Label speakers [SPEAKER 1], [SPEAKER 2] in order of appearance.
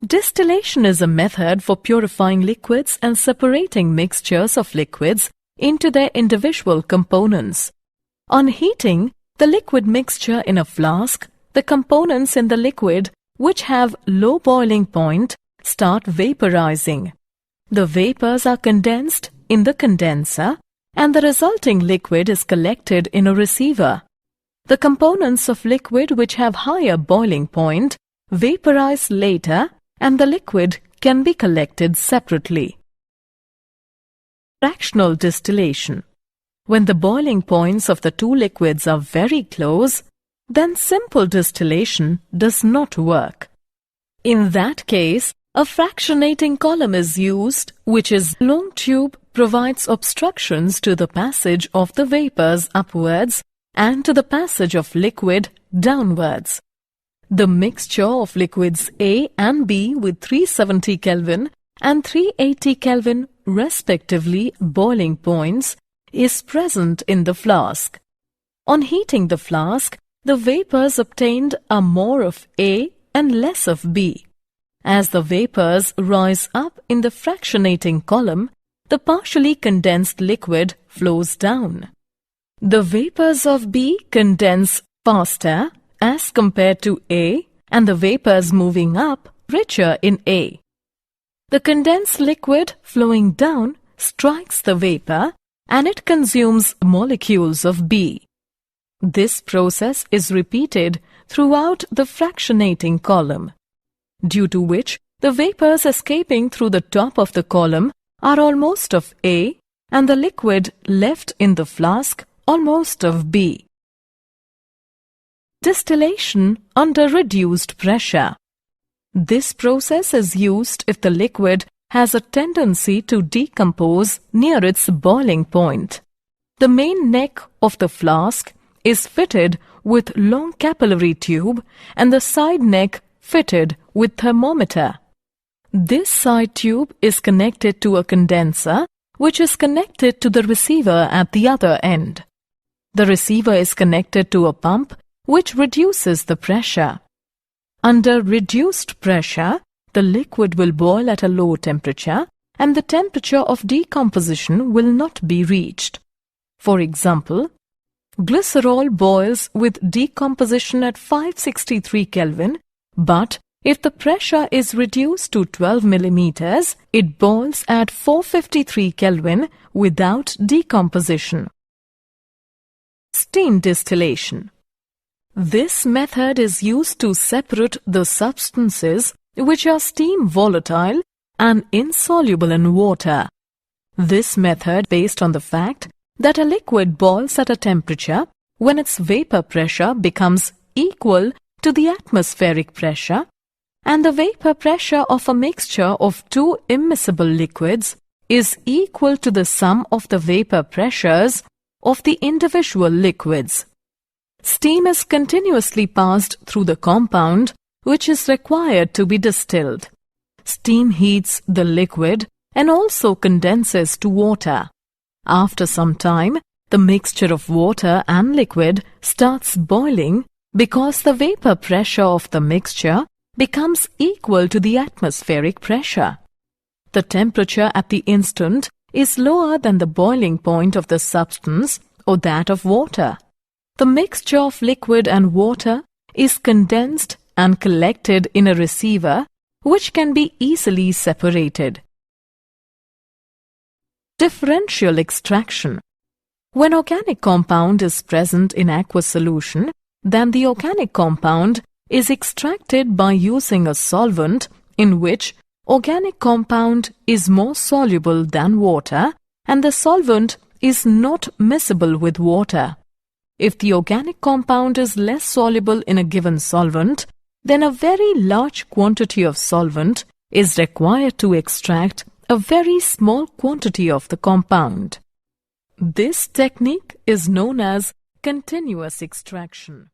[SPEAKER 1] Distillation is a method for purifying liquids and separating mixtures of liquids into their individual components. On heating the liquid mixture in a flask, the components in the liquid which have low boiling point start vaporizing. The vapors are condensed in the condenser and the resulting liquid is collected in a receiver. The components of liquid which have higher boiling point vaporize later and the liquid can be collected separately. Fractional distillation. When the boiling points of the two liquids are very close, then simple distillation does not work. In that case, a fractionating column is used, which is long tube provides obstructions to the passage of the vapors upwards and to the passage of liquid downwards. The mixture of liquids A and B with 370 Kelvin and 380 Kelvin respectively boiling points is present in the flask. On heating the flask, the vapors obtained are more of A and less of B. As the vapors rise up in the fractionating column, the partially condensed liquid flows down. The vapors of B condense faster as compared to A and the vapors moving up richer in A. The condensed liquid flowing down strikes the vapor and it consumes molecules of B. This process is repeated throughout the fractionating column, due to which the vapors escaping through the top of the column are almost of A and the liquid left in the flask almost of B. Distillation under reduced pressure. This process is used if the liquid has a tendency to decompose near its boiling point. The main neck of the flask is fitted with long capillary tube and the side neck fitted with thermometer. This side tube is connected to a condenser which is connected to the receiver at the other end. The receiver is connected to a pump which reduces the pressure. Under reduced pressure, the liquid will boil at a low temperature and the temperature of decomposition will not be reached. For example, glycerol boils with decomposition at 563 Kelvin, but if the pressure is reduced to 12 millimeters, it boils at 453 Kelvin without decomposition. Steam distillation. This method is used to separate the substances which are steam volatile and insoluble in water. This method based on the fact that a liquid boils at a temperature when its vapor pressure becomes equal to the atmospheric pressure and the vapor pressure of a mixture of two immiscible liquids is equal to the sum of the vapor pressures of the individual liquids. Steam is continuously passed through the compound which is required to be distilled. Steam heats the liquid and also condenses to water. After some time, the mixture of water and liquid starts boiling because the vapor pressure of the mixture becomes equal to the atmospheric pressure. The temperature at the instant is lower than the boiling point of the substance or that of water. The mixture of liquid and water is condensed and collected in a receiver which can be easily separated. Differential extraction. When organic compound is present in aqueous solution, then the organic compound is extracted by using a solvent in which organic compound is more soluble than water and the solvent is not miscible with water. If the organic compound is less soluble in a given solvent, then a very large quantity of solvent is required to extract a very small quantity of the compound. This technique is known as continuous extraction.